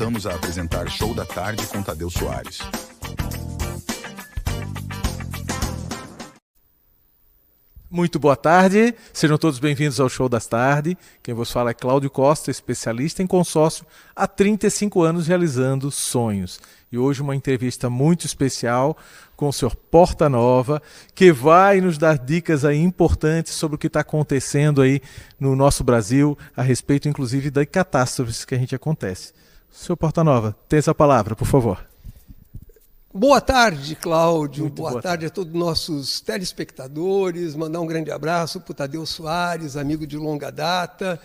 Voltamos a apresentar Show da Tarde com Tadeu Soares. Muito boa tarde, sejam todos bem-vindos ao Show das Tarde. Quem vos fala é Cláudio Costa, especialista em consórcio há 35 anos realizando sonhos. E hoje uma entrevista muito especial com o Sr. Portanova, que vai nos dar dicas aí importantes sobre o que está acontecendo aí no nosso Brasil, a respeito inclusive das catástrofes que a gente acontece. Sr. Portanova, tem essa palavra, por favor. Boa tarde, Cláudio. Muito boa tarde a todos os nossos telespectadores. Mandar um grande abraço para o Tadeu Soares, amigo de longa data,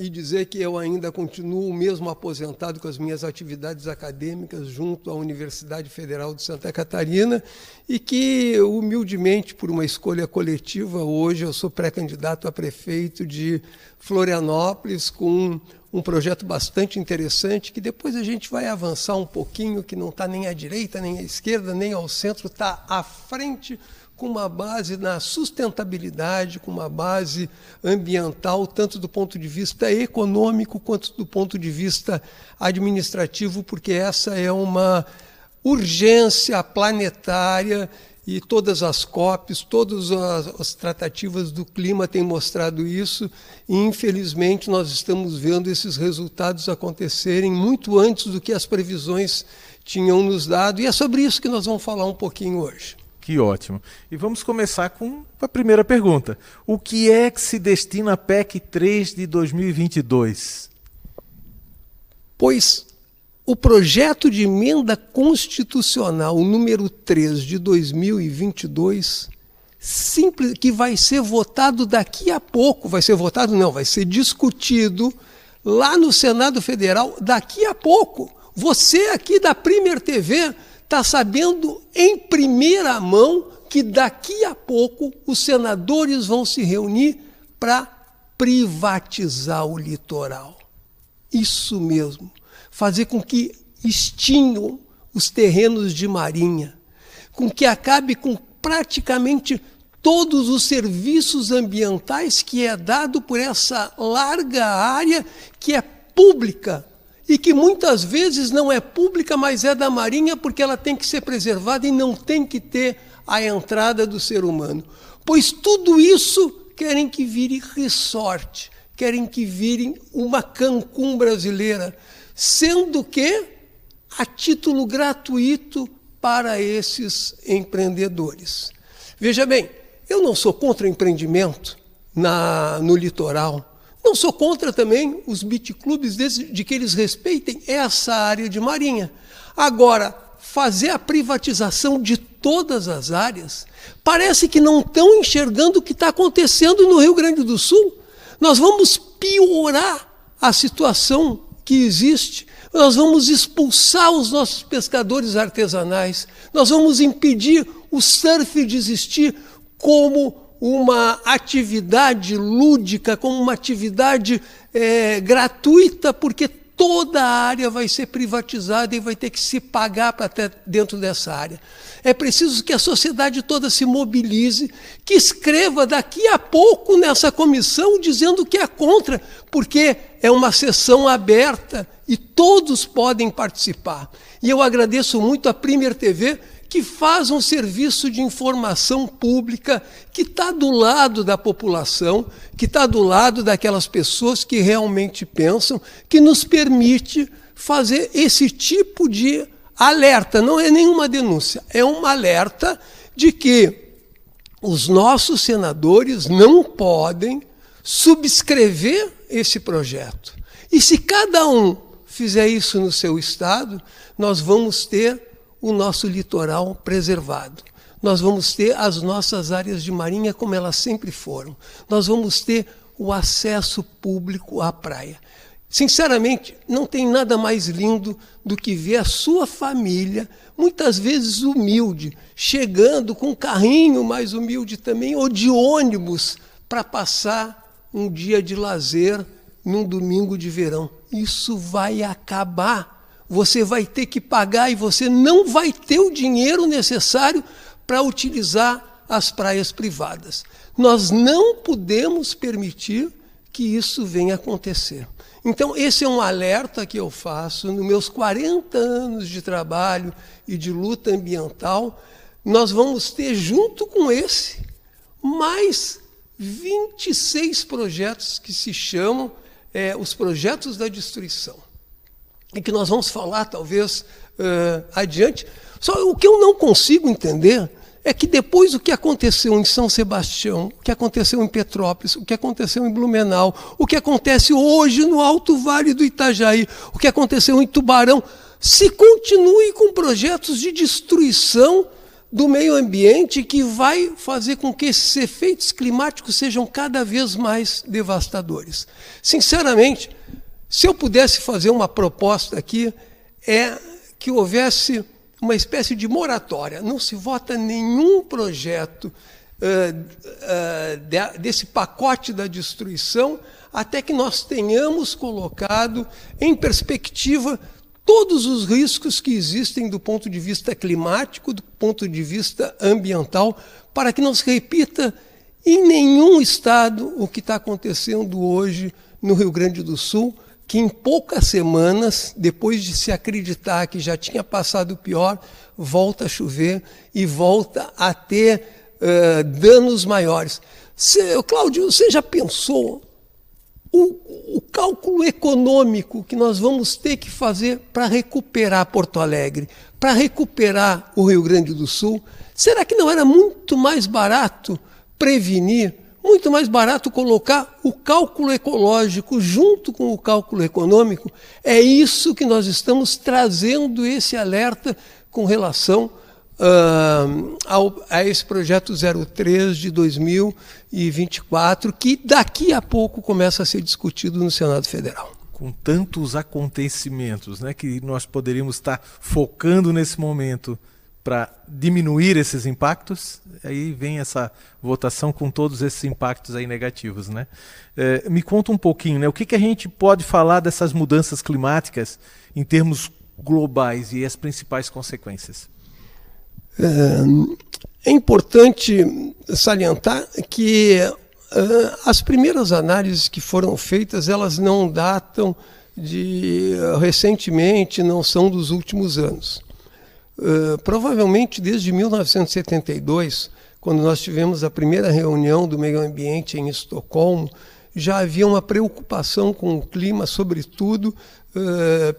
e dizer que eu ainda continuo mesmo aposentado com as minhas atividades acadêmicas junto à Universidade Federal de Santa Catarina e que, humildemente, por uma escolha coletiva, hoje eu sou pré-candidato a prefeito de Florianópolis com um projeto bastante interessante, que depois a gente vai avançar um pouquinho, que não está nem à direita, nem à esquerda, nem ao centro, está à frente, com uma base na sustentabilidade, com uma base ambiental, tanto do ponto de vista econômico quanto do ponto de vista administrativo, porque essa é uma urgência planetária e todas as COPs, todas as tratativas do clima têm mostrado isso e, infelizmente, nós estamos vendo esses resultados acontecerem muito antes do que as previsões tinham nos dado, e é sobre isso que nós vamos falar um pouquinho hoje. Que ótimo. E vamos começar com a primeira pergunta. O que é que se destina à PEC 3 de 2022? Pois o projeto de emenda constitucional número 3 de 2022, que vai ser votado daqui a pouco, vai ser discutido lá no Senado Federal daqui a pouco. Você aqui da Premier TV está sabendo em primeira mão que daqui a pouco os senadores vão se reunir para privatizar o litoral. Isso mesmo. Fazer com que extinham os terrenos de marinha, com que acabe com praticamente todos os serviços ambientais que é dado por essa larga área que é pública e que muitas vezes não é pública, mas é da marinha porque ela tem que ser preservada e não tem que ter a entrada do ser humano. Pois tudo isso querem que vire resort, querem que vire uma Cancún brasileira, sendo que a título gratuito para esses empreendedores. Veja bem, eu não sou contra o empreendimento no litoral, não sou contra também os beach clubes de que eles respeitem essa área de marinha. Agora, fazer a privatização de todas as áreas, parece que não estão enxergando o que está acontecendo no Rio Grande do Sul. Nós vamos piorar a situação que existe, nós vamos expulsar os nossos pescadores artesanais, nós vamos impedir o surf de existir como uma atividade lúdica, como uma atividade gratuita, porque toda a área vai ser privatizada e vai ter que se pagar para estar dentro dessa área. É preciso que a sociedade toda se mobilize, que escreva daqui a pouco nessa comissão dizendo que é contra, porque é uma sessão aberta e todos podem participar. E eu agradeço muito a Premier TV, que faz um serviço de informação pública, que está do lado da população, que está do lado daquelas pessoas que realmente pensam, que nos permite fazer esse tipo de alerta. Não é nenhuma denúncia, é um alerta de que os nossos senadores não podem subscrever esse projeto. E se cada um fizer isso no seu estado, nós vamos ter o nosso litoral preservado. Nós vamos ter as nossas áreas de marinha como elas sempre foram. Nós vamos ter o acesso público à praia. Sinceramente, não tem nada mais lindo do que ver a sua família, muitas vezes humilde, chegando com um carrinho mais humilde também, ou de ônibus, para passar um dia de lazer num domingo de verão. Isso vai acabar. Você vai ter que pagar e você não vai ter o dinheiro necessário para utilizar as praias privadas. Nós não podemos permitir que isso venha a acontecer. Então, esse é um alerta que eu faço nos meus 40 anos de trabalho e de luta ambiental. Nós vamos ter, junto com esse, mais 26 projetos que se chamam os projetos da destruição. E que nós vamos falar, talvez, adiante. Só o que eu não consigo entender é que depois do que aconteceu em São Sebastião, o que aconteceu em Petrópolis, o que aconteceu em Blumenau, o que acontece hoje no Alto Vale do Itajaí, o que aconteceu em Tubarão, se continue com projetos de destruição do meio ambiente que vai fazer com que esses efeitos climáticos sejam cada vez mais devastadores. Sinceramente, se eu pudesse fazer uma proposta aqui, é que houvesse uma espécie de moratória. Não se vota nenhum projeto desse pacote da destruição até que nós tenhamos colocado em perspectiva todos os riscos que existem do ponto de vista climático, do ponto de vista ambiental, para que não se repita em nenhum estado o que está acontecendo hoje no Rio Grande do Sul, que em poucas semanas, depois de se acreditar que já tinha passado o pior, volta a chover e volta a ter danos maiores. Cláudio, você já pensou o cálculo econômico que nós vamos ter que fazer para recuperar Porto Alegre, para recuperar o Rio Grande do Sul? Será que não era muito mais barato prevenir, muito mais barato colocar o cálculo ecológico junto com o cálculo econômico? É isso que nós estamos trazendo, esse alerta com relação a esse projeto 03 de 2024, que daqui a pouco começa a ser discutido no Senado Federal. Com tantos acontecimentos, né, que nós poderíamos estar focando nesse momento para diminuir esses impactos, aí vem essa votação com todos esses impactos aí negativos, né? Me conta um pouquinho, né, o que a gente pode falar dessas mudanças climáticas em termos globais e as principais consequências? É importante salientar que as primeiras análises que foram feitas, elas não datam de recentemente, não são dos últimos anos. Provavelmente desde 1972, quando nós tivemos a primeira reunião do meio ambiente em Estocolmo, já havia uma preocupação com o clima, sobretudo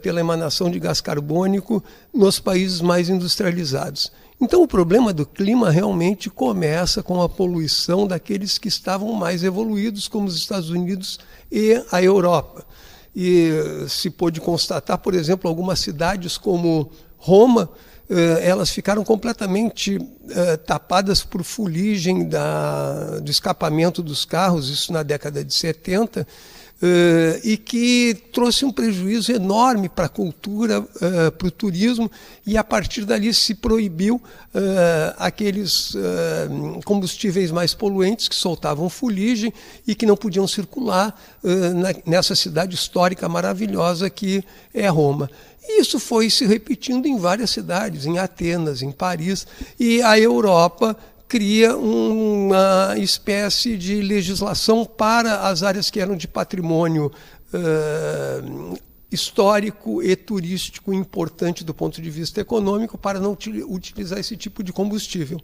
pela emanação de gás carbônico nos países mais industrializados. Então o problema do clima realmente começa com a poluição daqueles que estavam mais evoluídos, como os Estados Unidos e a Europa. E se pôde constatar, por exemplo, algumas cidades como Roma, elas ficaram completamente tapadas por fuligem do escapamento dos carros, isso na década de 70, e que trouxe um prejuízo enorme para a cultura, para o turismo, e a partir dali se proibiu aqueles combustíveis mais poluentes que soltavam fuligem e que não podiam circular nessa cidade histórica maravilhosa que é Roma. E isso foi se repetindo em várias cidades, em Atenas, em Paris, e a Europa cria uma espécie de legislação para as áreas que eram de patrimônio histórico e turístico importante do ponto de vista econômico, para não utilizar esse tipo de combustível.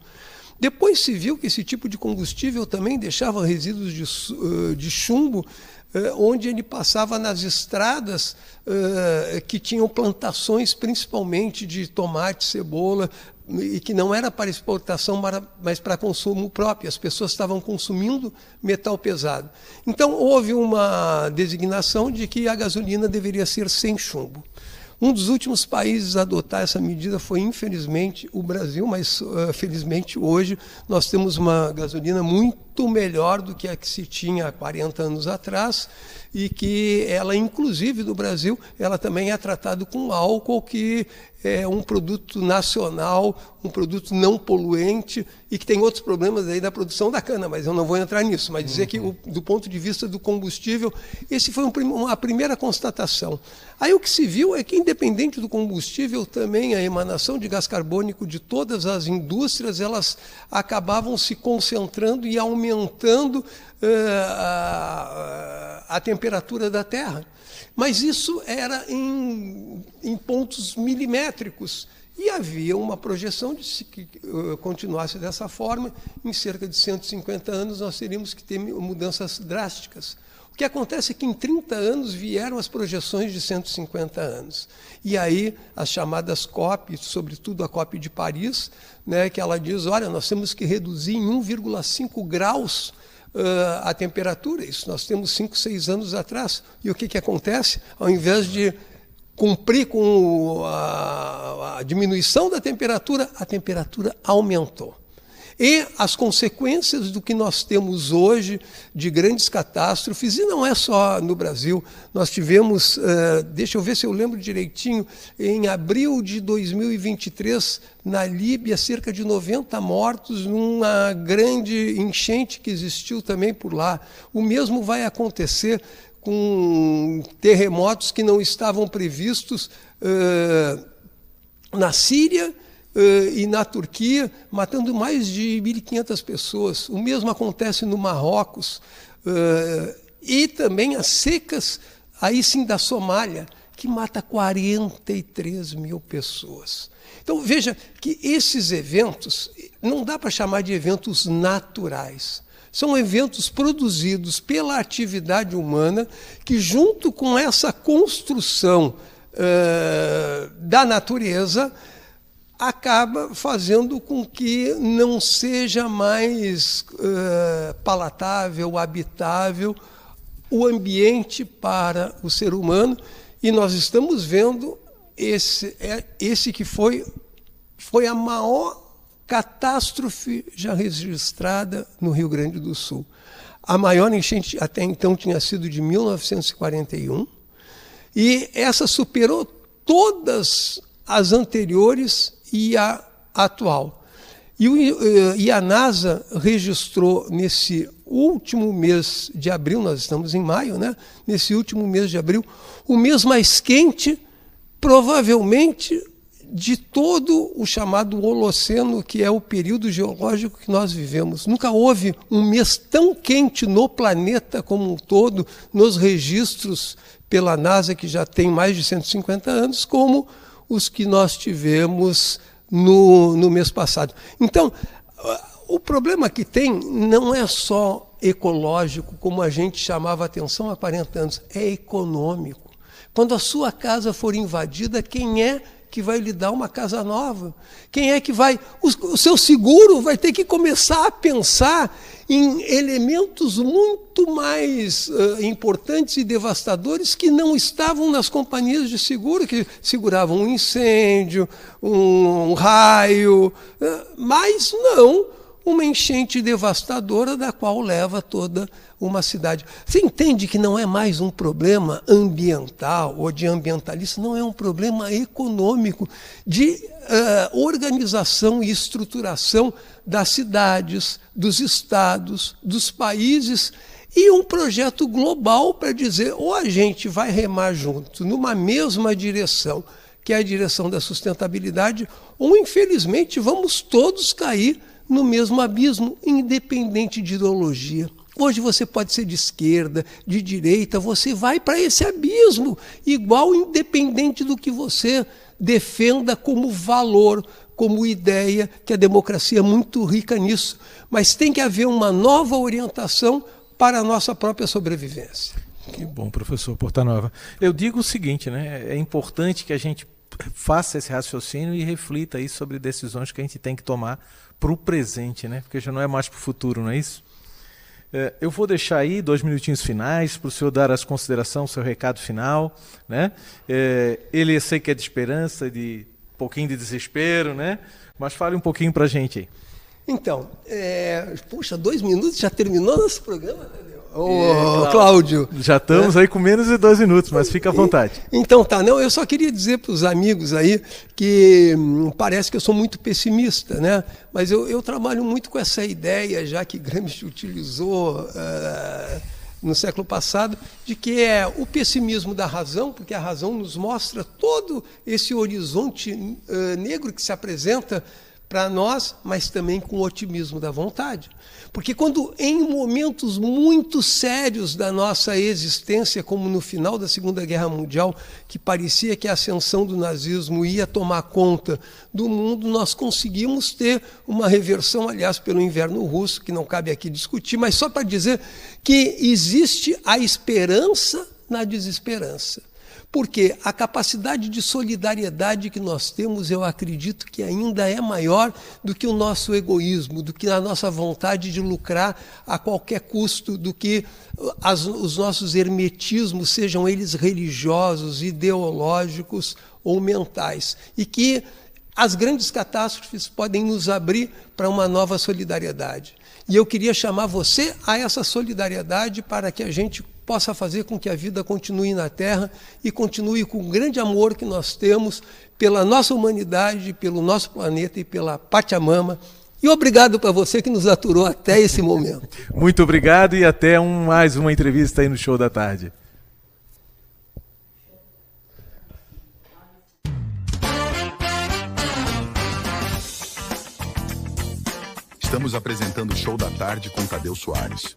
Depois se viu que esse tipo de combustível também deixava resíduos de chumbo, onde ele passava nas estradas que tinham plantações principalmente de tomate, cebola, e que não era para exportação, mas para consumo próprio. As pessoas estavam consumindo metal pesado. Então houve uma designação de que a gasolina deveria ser sem chumbo. Um dos últimos países a adotar essa medida foi, infelizmente, o Brasil, mas felizmente hoje nós temos uma gasolina muito melhor do que a que se tinha há 40 anos atrás, e que ela, inclusive do Brasil, ela também é tratada com álcool, que é um produto nacional, um produto não poluente, e que tem outros problemas aí da produção da cana, mas eu não vou entrar nisso, mas dizer que do ponto de vista do combustível, esse foi uma primeira constatação. Aí o que se viu é que, independente do combustível, também a emanação de gás carbônico de todas as indústrias, elas acabavam se concentrando e aumentando aumentando a temperatura da Terra. Mas isso era em pontos milimétricos. E havia uma projeção de que continuasse dessa forma, em cerca de 150 anos nós teríamos que ter mudanças drásticas. O que acontece é que em 30 anos vieram as projeções de 150 anos. E aí as chamadas COP, sobretudo a COP de Paris, né, que ela diz, olha, nós temos que reduzir em 1,5 graus a temperatura. Isso nós temos 5, 6 anos atrás. E o que acontece? Ao invés de cumprir com a diminuição da temperatura, a temperatura aumentou. E as consequências do que nós temos hoje de grandes catástrofes, e não é só no Brasil, nós tivemos, deixa eu ver se eu lembro direitinho, em abril de 2023, na Líbia, cerca de 90 mortos numa grande enchente que existiu também por lá. O mesmo vai acontecer com terremotos que não estavam previstos na Síria e na Turquia, matando mais de 1.500 pessoas. O mesmo acontece no Marrocos. E também as secas, aí sim da Somália, que mata 43 mil pessoas. Então veja que esses eventos, não dá para chamar de eventos naturais. São eventos produzidos pela atividade humana que, junto com essa construção da natureza, acaba fazendo com que não seja mais palatável, habitável o ambiente para o ser humano. E nós estamos vendo esse que foi a maior catástrofe já registrada no Rio Grande do Sul. A maior enchente até então tinha sido de 1941, e essa superou todas as anteriores e a atual. E a NASA registrou nesse último mês de abril, nós estamos em maio, né? Nesse último mês de abril, o mês mais quente, provavelmente, de todo o chamado Holoceno, que é o período geológico que nós vivemos. Nunca houve um mês tão quente no planeta como um todo, nos registros pela NASA, que já tem mais de 150 anos, como os que nós tivemos no mês passado. Então, o problema que tem não é só ecológico, como a gente chamava a atenção há 40 anos, é econômico. Quando a sua casa for invadida, quem é que vai lhe dar uma casa nova? Quem é que vai... O seu seguro vai ter que começar a pensar em elementos muito mais importantes e devastadores que não estavam nas companhias de seguro, que seguravam um incêndio, um raio, mas não uma enchente devastadora da qual leva toda uma cidade. Você entende que não é mais um problema ambiental ou de ambientalista, não é um problema econômico de organização e estruturação das cidades, dos estados, dos países, e um projeto global para dizer ou a gente vai remar junto numa mesma direção, que é a direção da sustentabilidade, ou infelizmente vamos todos cair no mesmo abismo, independente de ideologia. Hoje você pode ser de esquerda, de direita, você vai para esse abismo, igual, independente do que você defenda como valor, como ideia, que a democracia é muito rica nisso. Mas tem que haver uma nova orientação para a nossa própria sobrevivência. Que bom, professor Portanova. Eu digo o seguinte, né? É importante que a gente faça esse raciocínio e reflita aí sobre decisões que a gente tem que tomar para o presente, né? Porque já não é mais para o futuro, não é isso? Eu vou deixar aí 2 minutinhos finais para o senhor dar as considerações, o seu recado final, né? Ele eu sei que é de esperança, de um pouquinho de desespero, né? Mas fale um pouquinho para a gente aí. Então, puxa, 2 minutos, já terminou nosso programa, né? Cláudio. Já estamos aí com menos de 2 minutos, mas fica à vontade. Então tá, não, eu só queria dizer para os amigos aí que parece que eu sou muito pessimista, né? Mas eu trabalho muito com essa ideia, já que Gramsci utilizou no século passado, de que é o pessimismo da razão, porque a razão nos mostra todo esse horizonte negro que se apresenta para nós, mas também com o otimismo da vontade. Porque quando em momentos muito sérios da nossa existência, como no final da Segunda Guerra Mundial, que parecia que a ascensão do nazismo ia tomar conta do mundo, nós conseguimos ter uma reversão, aliás, pelo inverno russo, que não cabe aqui discutir, mas só para dizer que existe a esperança na desesperança. Porque a capacidade de solidariedade que nós temos, eu acredito que ainda é maior do que o nosso egoísmo, do que a nossa vontade de lucrar a qualquer custo, do que os nossos hermetismos, sejam eles religiosos, ideológicos ou mentais. E que as grandes catástrofes podem nos abrir para uma nova solidariedade. E eu queria chamar você a essa solidariedade para que a gente possa fazer com que a vida continue na Terra e continue com o grande amor que nós temos pela nossa humanidade, pelo nosso planeta e pela Pachamama. E obrigado para você que nos aturou até esse momento. Muito obrigado e até mais uma entrevista aí no Show da Tarde. Estamos apresentando o Show da Tarde com Tadeu Soares.